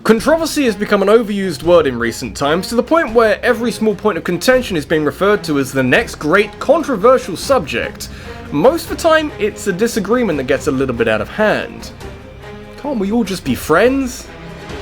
Controversy has become an overused word in recent times to the point where every small point of contention is being referred to as the next great controversial subject. Most of the time, it's a disagreement that gets a little bit out of hand. Can't we all just be friends?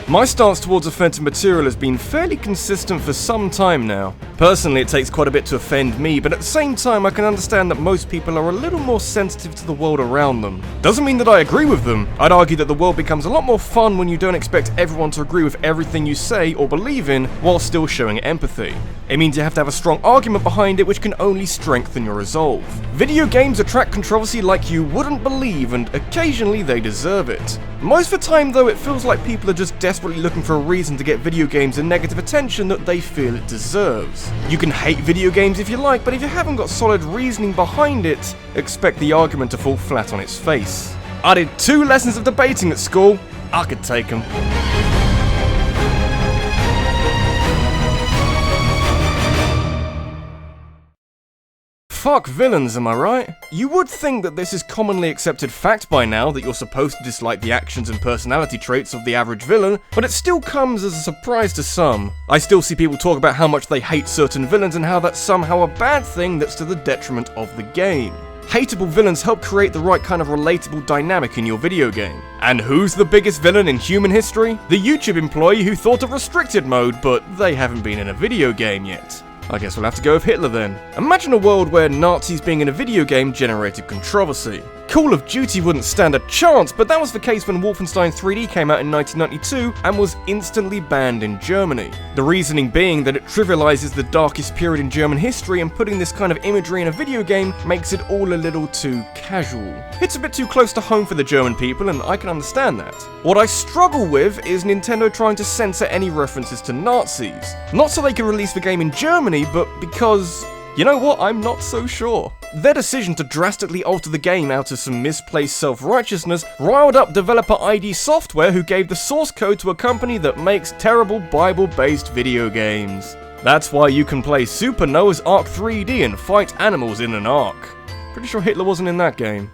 My stance towards offensive material has been fairly consistent for some time now. Personally, it takes quite a bit to offend me, but at the same time I can understand that most people are a little more sensitive to the world around them. Doesn't mean that I agree with them. I'd argue that the world becomes a lot more fun when you don't expect everyone to agree with everything you say or believe in while still showing empathy. It means you have to have a strong argument behind it, which can only strengthen your resolve. Video games attract controversy like you wouldn't believe, and occasionally they deserve it. Most of the time though, it feels like people are just desperately looking for a reason to get video games the negative attention that they feel it deserves. You can hate video games if you like, but if you haven't got solid reasoning behind it, expect the argument to fall flat on its face. I did 2 lessons of debating at school. I could take them. Fuck villains, am I right? You would think that this is commonly accepted fact by now, that you're supposed to dislike the actions and personality traits of the average villain, but it still comes as a surprise to some. I still see people talk about how much they hate certain villains and how that's somehow a bad thing that's to the detriment of the game. Hateable villains help create the right kind of relatable dynamic in your video game. And who's the biggest villain in human history? The YouTube employee who thought of restricted mode, but they haven't been in a video game yet. I guess we'll have to go with Hitler then. Imagine a world where Nazis being in a video game generated controversy. Call of Duty wouldn't stand a chance, but that was the case when Wolfenstein 3D came out in 1992 and was instantly banned in Germany. The reasoning being that it trivializes the darkest period in German history, and putting this kind of imagery in a video game makes it all a little too casual. It's a bit too close to home for the German people, and I can understand that. What I struggle with is Nintendo trying to censor any references to Nazis. Not so they can release the game in Germany, but because... you know what, I'm not so sure. Their decision to drastically alter the game out of some misplaced self-righteousness riled up developer ID Software, who gave the source code to a company that makes terrible Bible-based video games. That's why you can play Super Noah's Ark 3D and fight animals in an ark. Pretty sure Hitler wasn't in that game.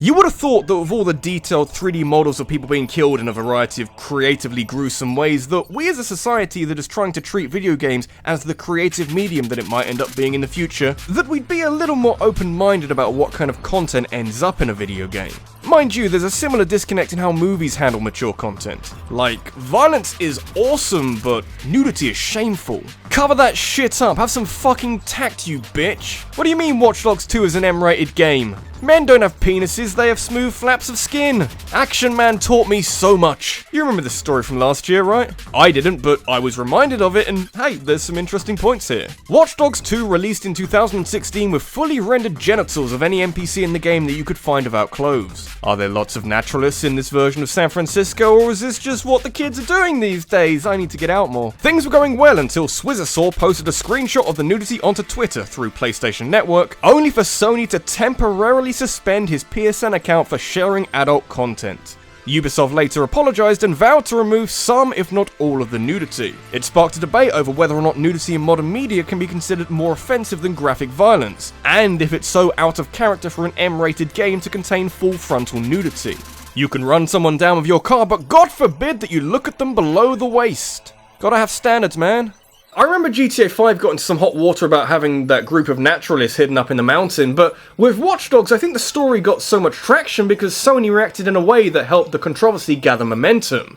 You would have thought that with all the detailed 3D models of people being killed in a variety of creatively gruesome ways, that we as a society that is trying to treat video games as the creative medium that it might end up being in the future, that we'd be a little more open-minded about what kind of content ends up in a video game. Mind you, there's a similar disconnect in how movies handle mature content. Like, violence is awesome, but nudity is shameful. Cover that shit up, have some fucking tact, you bitch. What do you mean Watch Dogs 2 is an M-rated game? Men don't have penises, they have smooth flaps of skin. Action Man taught me so much. You remember this story from last year, right? I didn't, but I was reminded of it, and hey, there's some interesting points here. Watch Dogs 2 released in 2016 with fully rendered genitals of any NPC in the game that you could find without clothes. Are there lots of naturalists in this version of San Francisco, or is this just what the kids are doing these days? I need to get out more. Things were going well until Swizzasaw posted a screenshot of the nudity onto Twitter through PlayStation Network, only for Sony to temporarily suspend his PSN account for sharing adult content. Ubisoft later apologized and vowed to remove some, if not all, of the nudity. It sparked a debate over whether or not nudity in modern media can be considered more offensive than graphic violence, and if it's so out of character for an M-rated game to contain full frontal nudity. You can run someone down with your car, but God forbid that you look at them below the waist. Gotta have standards, man. I remember GTA 5 got into some hot water about having that group of naturalists hidden up in the mountain, but with Watch Dogs I think the story got so much traction because Sony reacted in a way that helped the controversy gather momentum.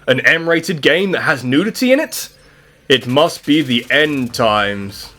An M-rated game that has nudity in it? It must be the end times.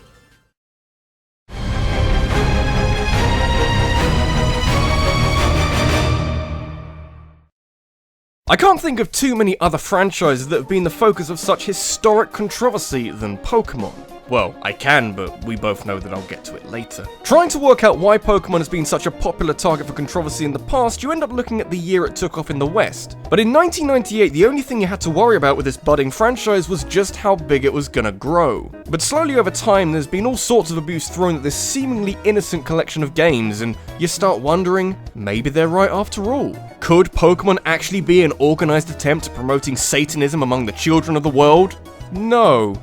I can't think of too many other franchises that have been the focus of such historic controversy than Pokmon. Well, I can, but we both know that I'll get to it later. Trying to work out why Pokemon has been such a popular target for controversy in the past, you end up looking at the year it took off in the West. But in 1998, the only thing you had to worry about with this budding franchise was just how big it was gonna grow. But slowly over time, there's been all sorts of abuse thrown at this seemingly innocent collection of games, and you start wondering, maybe they're right after all. Could Pokemon actually be an organized attempt at promoting Satanism among the children of the world? No.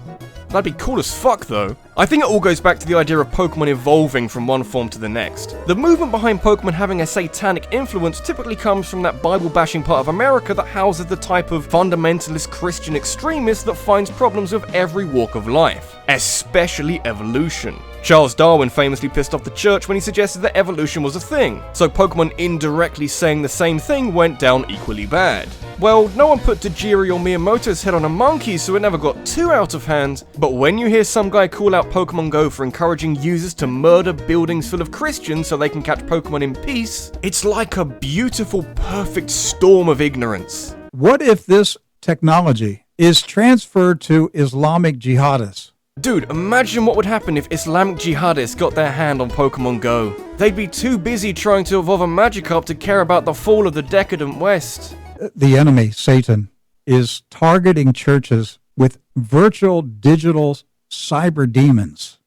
That'd be cool as fuck though. I think it all goes back to the idea of Pokemon evolving from one form to the next. The movement behind Pokemon having a satanic influence typically comes from that Bible-bashing part of America that houses the type of fundamentalist Christian extremist that finds problems with every walk of life, especially evolution. Charles Darwin famously pissed off the church when he suggested that evolution was a thing, so Pokemon indirectly saying the same thing went down equally bad. Well, no one put Tajiri or Miyamoto's head on a monkey, so it never got too out of hand, but when you hear some guy call out Pokemon Go for encouraging users to murder buildings full of Christians so they can catch Pokemon in peace, it's like a beautiful, perfect storm of ignorance. What if this technology is transferred to Islamic jihadists? Dude, imagine what would happen if Islamic jihadists got their hand on Pokemon Go. They'd be too busy trying to evolve a Magikarp to care about the fall of the decadent West. The enemy, Satan, is targeting churches with virtual digital cyber demons.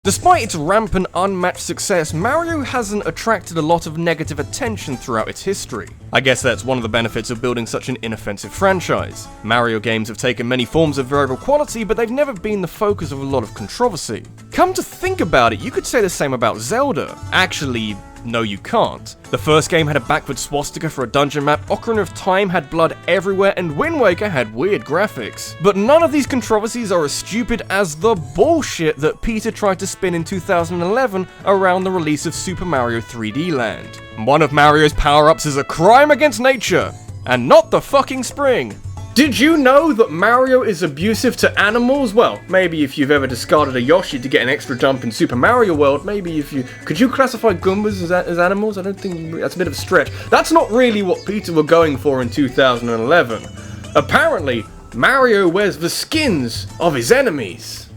Despite its rampant, unmatched success, Mario hasn't attracted a lot of negative attention throughout its history. I guess that's one of the benefits of building such an inoffensive franchise. Mario games have taken many forms of variable quality, but they've never been the focus of a lot of controversy. Come to think about it, you could say the same about Zelda. Actually, no you can't. The first game had a backward swastika for a dungeon map, Ocarina of Time had blood everywhere, and Wind Waker had weird graphics. But none of these controversies are as stupid as the bullshit that Peter tried to spin in 2011 around the release of Super Mario 3D Land. One of Mario's power-ups is a crime against nature, and not the fucking spring. Did you know that Mario is abusive to animals? Well, maybe if you've ever discarded a Yoshi to get an extra jump in Super Mario World, maybe if you... Could you classify Goombas as animals? I don't think... That's a bit of a stretch. That's not really what Peter were going for in 2011. Apparently, Mario wears the skins of his enemies.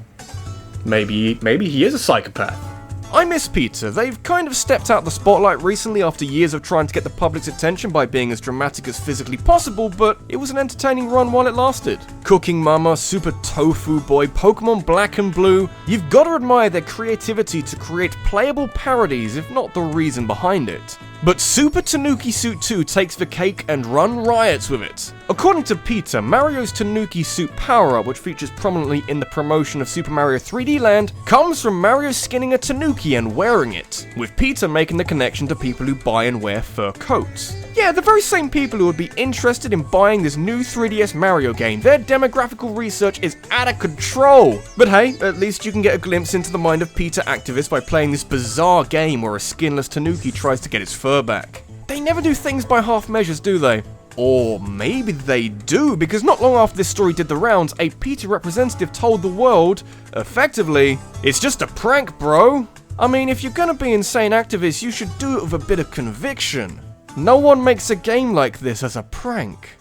Maybe he is a psychopath. I miss Peter. They've kind of stepped out the spotlight recently after years of trying to get the public's attention by being as dramatic as physically possible, but it was an entertaining run while it lasted. Cooking Mama, Super Tofu Boy, Pokemon Black and Blue, you've got to admire their creativity to create playable parodies, if not the reason behind it. But Super Tanuki Suit 2 takes the cake and run riots with it. According to Peter, Mario's Tanuki Suit power-up, which features prominently in the promotion of Super Mario 3D Land, comes from Mario skinning a Tanuki and wearing it, with Peter making the connection to people who buy and wear fur coats. Yeah, the very same people who would be interested in buying this new 3DS Mario game. Their demographical research is out of control. But hey, at least you can get a glimpse into the mind of Peter activists by playing this bizarre game where a skinless Tanuki tries to get his fur back. They never do things by half measures, do they? Or maybe they do, because not long after this story did the rounds, a Peter representative told the world, effectively, it's just a prank, bro. I mean, if you're gonna be insane activists, you should do it with a bit of conviction. No one makes a game like this as a prank.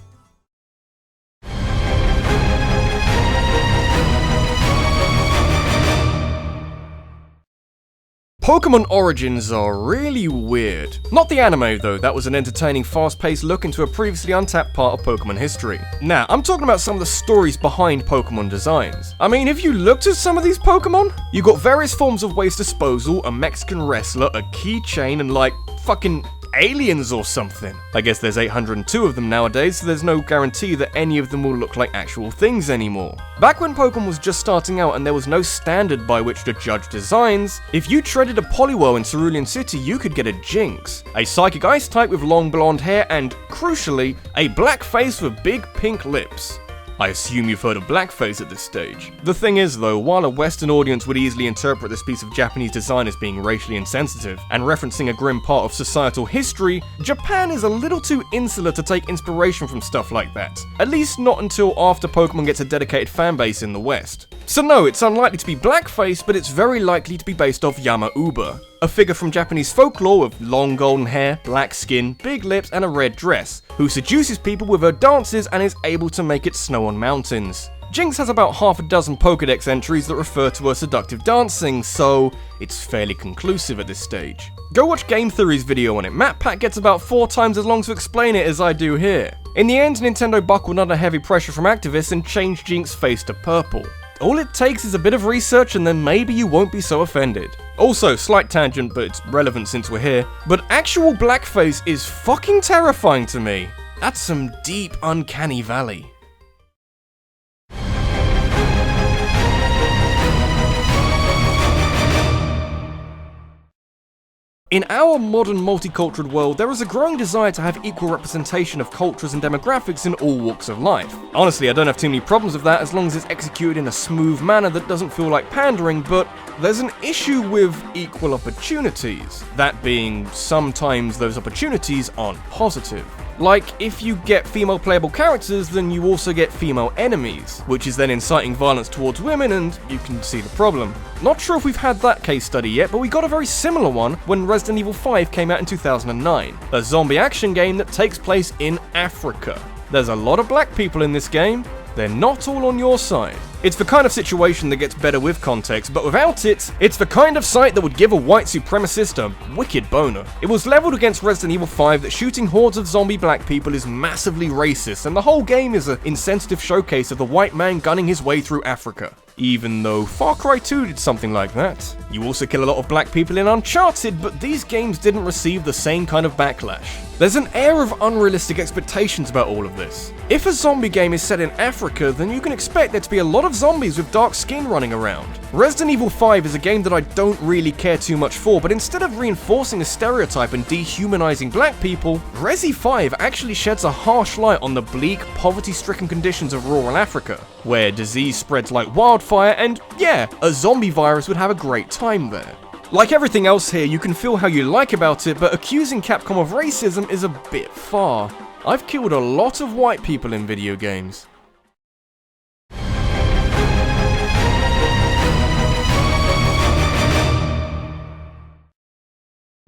Pokemon Origins are really weird. Not the anime though, that was an entertaining fast-paced look into a previously untapped part of Pokemon history. Now, I'm talking about some of the stories behind Pokemon designs. I mean, have you looked at some of these Pokemon? You got various forms of waste disposal, a Mexican wrestler, a keychain, and like, fucking aliens or something. I guess there's 802 of them nowadays, so there's no guarantee that any of them will look like actual things anymore. Back when Pokemon was just starting out and there was no standard by which to judge designs, if you traded a Poliwhirl in Cerulean City, you could get a Jinx, a Psychic Ice type with long blonde hair, and, crucially, a black face with big pink lips. I assume you've heard of blackface at this stage. The thing is though, while a Western audience would easily interpret this piece of Japanese design as being racially insensitive and referencing a grim part of societal history, Japan is a little too insular to take inspiration from stuff like that. At least not until after Pokemon gets a dedicated fanbase in the West. So no, it's unlikely to be blackface, but it's very likely to be based off Yama Uba. a figure from Japanese folklore with long golden hair, black skin, big lips, and a red dress, who seduces people with her dances and is able to make it snow on mountains. Jinx has about half a dozen Pokédex entries that refer to her seductive dancing, so it's fairly conclusive at this stage. Go watch Game Theory's video on it. MatPat gets about 4 times as long to explain it as I do here. In the end, Nintendo buckled under heavy pressure from activists and changed Jinx's face to purple. All it takes is a bit of research and then maybe you won't be so offended. Also, slight tangent, but it's relevant since we're here, but actual blackface is fucking terrifying to me. That's some deep uncanny valley. In our modern multicultural world, there is a growing desire to have equal representation of cultures and demographics in all walks of life. Honestly, I don't have too many problems with that as long as it's executed in a smooth manner that doesn't feel like pandering, but there's an issue with equal opportunities. That being, sometimes those opportunities aren't positive. Like, if you get female playable characters, then you also get female enemies, which is then inciting violence towards women, and you can see the problem. Not sure if we've had that case study yet, but we got a very similar one when Resident Evil 5 came out in 2009, a zombie action game that takes place in Africa. There's a lot of black people in this game. They're not all on your side. It's the kind of situation that gets better with context, but without it, it's the kind of site that would give a white supremacist a wicked boner. It was leveled against Resident Evil 5 that shooting hordes of zombie black people is massively racist, and the whole game is an insensitive showcase of the white man gunning his way through Africa. Even though Far Cry 2 did something like that. You also kill a lot of black people in Uncharted, but these games didn't receive the same kind of backlash. There's an air of unrealistic expectations about all of this. If a zombie game is set in Africa, then you can expect there to be a lot of zombies with dark skin running around. Resident Evil 5 is a game that I don't really care too much for, but instead of reinforcing a stereotype and dehumanizing black people, Resi 5 actually sheds a harsh light on the bleak, poverty-stricken conditions of rural Africa, where disease spreads like wildfire and, yeah, a zombie virus would have a great time there. Like everything else here, you can feel how you like about it, but accusing Capcom of racism is a bit far. I've killed a lot of white people in video games.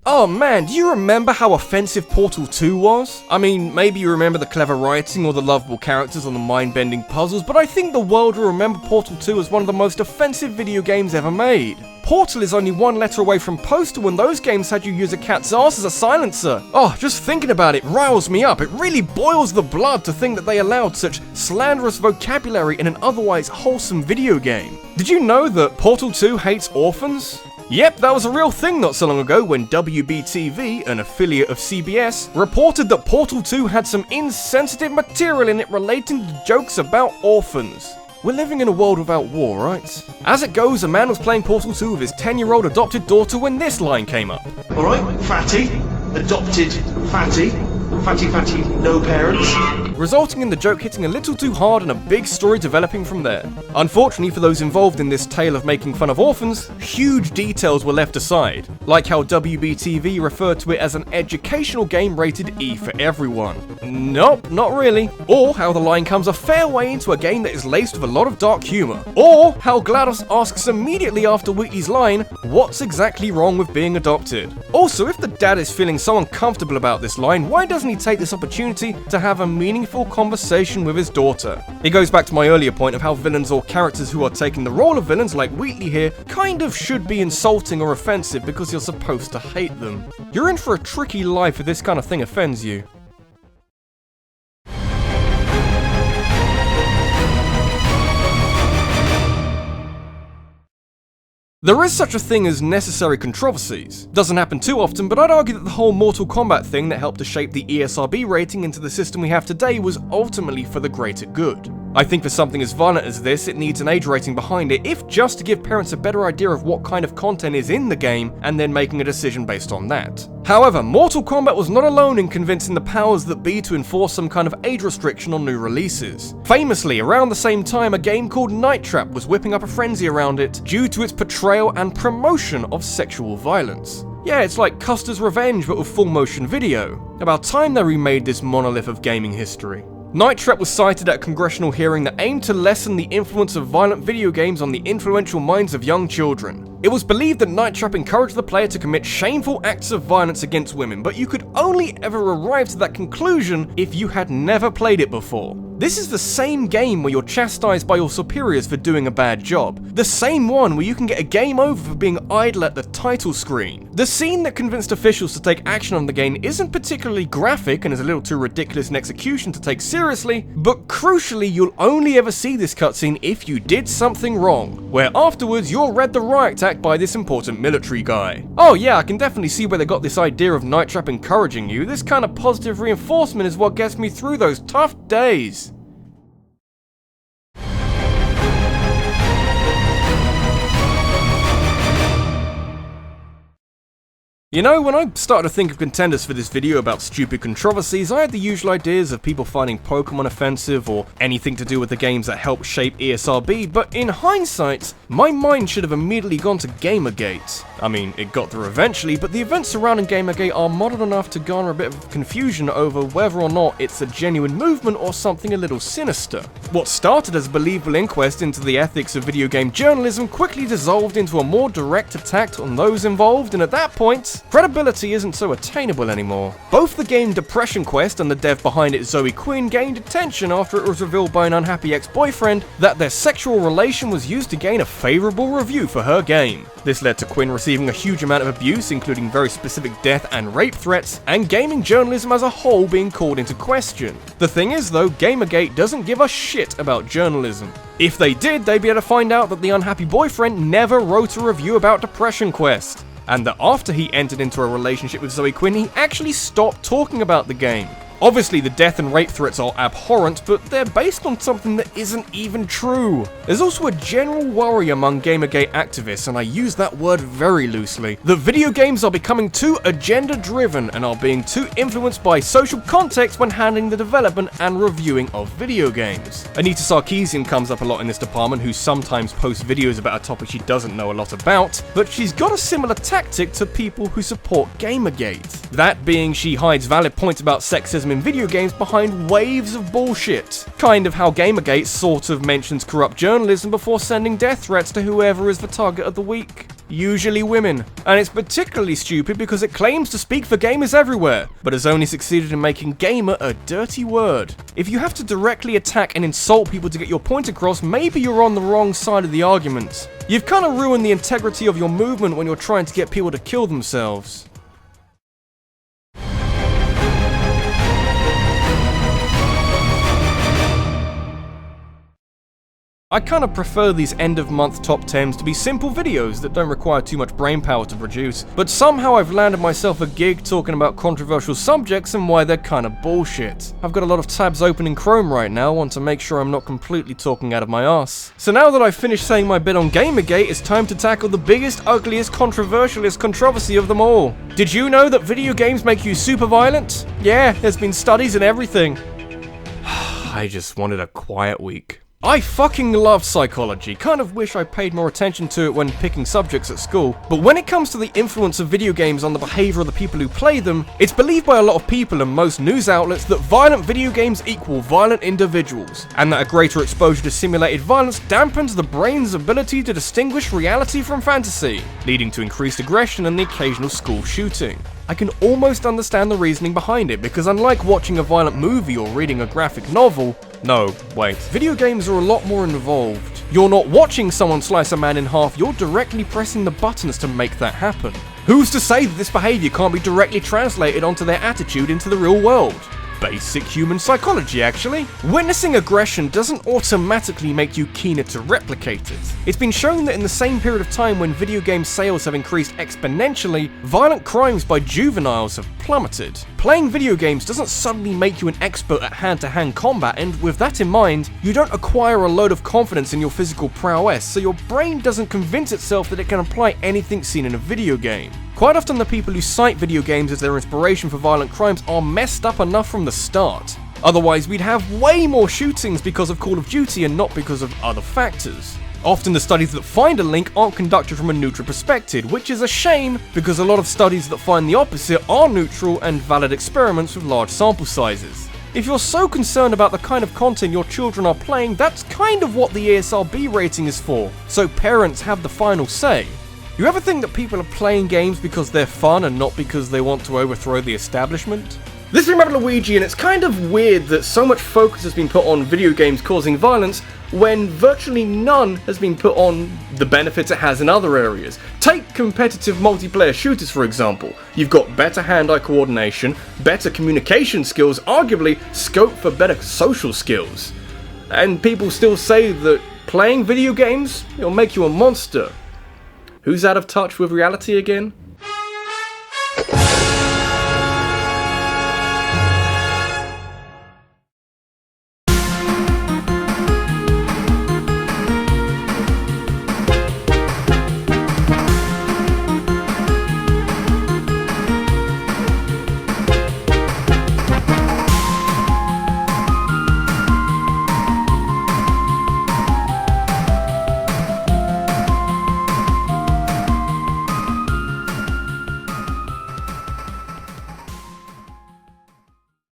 Oh man, do you remember how offensive Portal 2 was? I mean, maybe you remember the clever writing or the lovable characters or the mind-bending puzzles, but I think the world will remember Portal 2 as one of the most offensive video games ever made. Portal is only one letter away from Postal when those games had you use a cat's ass as a silencer. Oh, just thinking about it riles me up. It really boils the blood to think that they allowed such slanderous vocabulary in an otherwise wholesome video game. Did you know that Portal 2 hates orphans? Yep, that was a real thing not so long ago when WBTV, an affiliate of CBS, reported that Portal 2 had some insensitive material in it relating to jokes about orphans. We're living in a world without war, right? As it goes, a man was playing Portal 2 with his 10-year-old adopted daughter when this line came up. Alright, fatty, adopted fatty, fatty, no parents. Resulting in the joke hitting a little too hard and a big story developing from there. Unfortunately for those involved in this tale of making fun of orphans, huge details were left aside, like how WBTV referred to it as an educational game rated E for everyone. Nope, not really. Or how the line comes a fair way into a game that is laced with a lot of dark humor. Or how GLaDOS asks immediately after Wheatley's line, what's exactly wrong with being adopted? Also, if the dad is feeling so uncomfortable about this line, why doesn't he take this opportunity to have a meaningful conversation with his daughter? It goes back to my earlier point of how villains or characters who are taking the role of villains like Wheatley here kind of should be insulting or offensive because you're supposed to hate them. You're in for a tricky life if this kind of thing offends you. There is such a thing as necessary controversies. Doesn't happen too often, but I'd argue that the whole Mortal Kombat thing that helped to shape the ESRB rating into the system we have today was ultimately for the greater good. I think for something as violent as this, it needs an age rating behind it, if just to give parents a better idea of what kind of content is in the game, and then making a decision based on that. However, Mortal Kombat was not alone in convincing the powers that be to enforce some kind of age restriction on new releases. Famously, around the same time, a game called Night Trap was whipping up a frenzy around it due to its portrayal and promotion of sexual violence. Yeah, it's like Custer's Revenge but with full motion video. About time they remade this monolith of gaming history. Night Trap was cited at a congressional hearing that aimed to lessen the influence of violent video games on the influential minds of young children. It was believed that Night Trap encouraged the player to commit shameful acts of violence against women, but you could only ever arrive to that conclusion if you had never played it before. This is the same game where you're chastised by your superiors for doing a bad job. The same one where you can get a game over for being idle at the title screen. The scene that convinced officials to take action on the game isn't particularly graphic and is a little too ridiculous in execution to take seriously, but crucially you'll only ever see this cutscene if you did something wrong, where afterwards you're read the riot act by this important military guy. Oh yeah, I can definitely see where they got this idea of Night Trap encouraging you. This kind of positive reinforcement is what gets me through those tough days. You know, when I started to think of contenders for this video about stupid controversies, I had the usual ideas of people finding Pokmon offensive or anything to do with the games that helped shape ESRB, but in hindsight, my mind should have immediately gone to Gamergate. I mean, it got there eventually, but the events surrounding Gamergate are modern enough to garner a bit of confusion over whether or not it's a genuine movement or something a little sinister. What started as a believable inquest into the ethics of video game journalism quickly dissolved into a more direct attack on those involved, and at that point, credibility isn't so attainable anymore. Both the game Depression Quest and the dev behind it, Zoe Quinn, gained attention after it was revealed by an unhappy ex-boyfriend that their sexual relation was used to gain a favourable review for her game. This led to Quinn receiving a huge amount of abuse, including very specific death and rape threats, and gaming journalism as a whole being called into question. The thing is though, Gamergate doesn't give a shit about journalism. If they did, they'd be able to find out that the unhappy boyfriend never wrote a review about Depression Quest, and that after he entered into a relationship with Zoe Quinn, he actually stopped talking about the game. Obviously, the death and rape threats are abhorrent, but they're based on something that isn't even true. There's also a general worry among Gamergate activists, and I use that word very loosely, that video games are becoming too agenda-driven and are being too influenced by social context when handling the development and reviewing of video games. Anita Sarkeesian comes up a lot in this department, who sometimes posts videos about a topic she doesn't know a lot about, but she's got a similar tactic to people who support Gamergate. That being, she hides valid points about sexism in video games behind waves of bullshit. Kind of how Gamergate sort of mentions corrupt journalism before sending death threats to whoever is the target of the week. Usually women. And it's particularly stupid because it claims to speak for gamers everywhere, but has only succeeded in making gamer a dirty word. If you have to directly attack and insult people to get your point across, maybe you're on the wrong side of the argument. You've kind of ruined the integrity of your movement when you're trying to get people to kill themselves. I kind of prefer these end-of-month top 10s to be simple videos that don't require too much brainpower to produce, but somehow I've landed myself a gig talking about controversial subjects and why they're kind of bullshit. I've got a lot of tabs open in Chrome right now, want to make sure I'm not completely talking out of my ass. So now that I've finished saying my bit on Gamergate, it's time to tackle the biggest, ugliest, controversialist controversy of them all. Did you know that video games make you super violent? Yeah, there's been studies and everything. I just wanted a quiet week. I fucking love psychology, kind of wish I paid more attention to it when picking subjects at school, but when it comes to the influence of video games on the behaviour of the people who play them, it's believed by a lot of people and most news outlets that violent video games equal violent individuals, and that a greater exposure to simulated violence dampens the brain's ability to distinguish reality from fantasy, leading to increased aggression and the occasional school shooting. I can almost understand the reasoning behind it, because unlike watching a violent movie or reading a graphic novel, no, wait, video games are a lot more involved. You're not watching someone slice a man in half, you're directly pressing the buttons to make that happen. Who's to say that this behaviour can't be directly translated onto their attitude into the real world? Basic human psychology, actually. Witnessing aggression doesn't automatically make you keener to replicate it. It's been shown that in the same period of time when video game sales have increased exponentially, violent crimes by juveniles have plummeted. Playing video games doesn't suddenly make you an expert at hand-to-hand combat, and with that in mind, you don't acquire a load of confidence in your physical prowess, so your brain doesn't convince itself that it can apply anything seen in a video game. Quite often the people who cite video games as their inspiration for violent crimes are messed up enough from the start. Otherwise we'd have way more shootings because of Call of Duty and not because of other factors. Often the studies that find a link aren't conducted from a neutral perspective, which is a shame because a lot of studies that find the opposite are neutral and valid experiments with large sample sizes. If you're so concerned about the kind of content your children are playing, that's kind of what the ESRB rating is for, so parents have the final say. You ever think that people are playing games because they're fun and not because they want to overthrow the establishment? This is RabbidLuigi, and it's kind of weird that so much focus has been put on video games causing violence when virtually none has been put on the benefits it has in other areas. Take competitive multiplayer shooters for example. You've got better hand-eye coordination, better communication skills, arguably scope for better social skills. And people still say that playing video games, it'll make you a monster. Who's out of touch with reality again?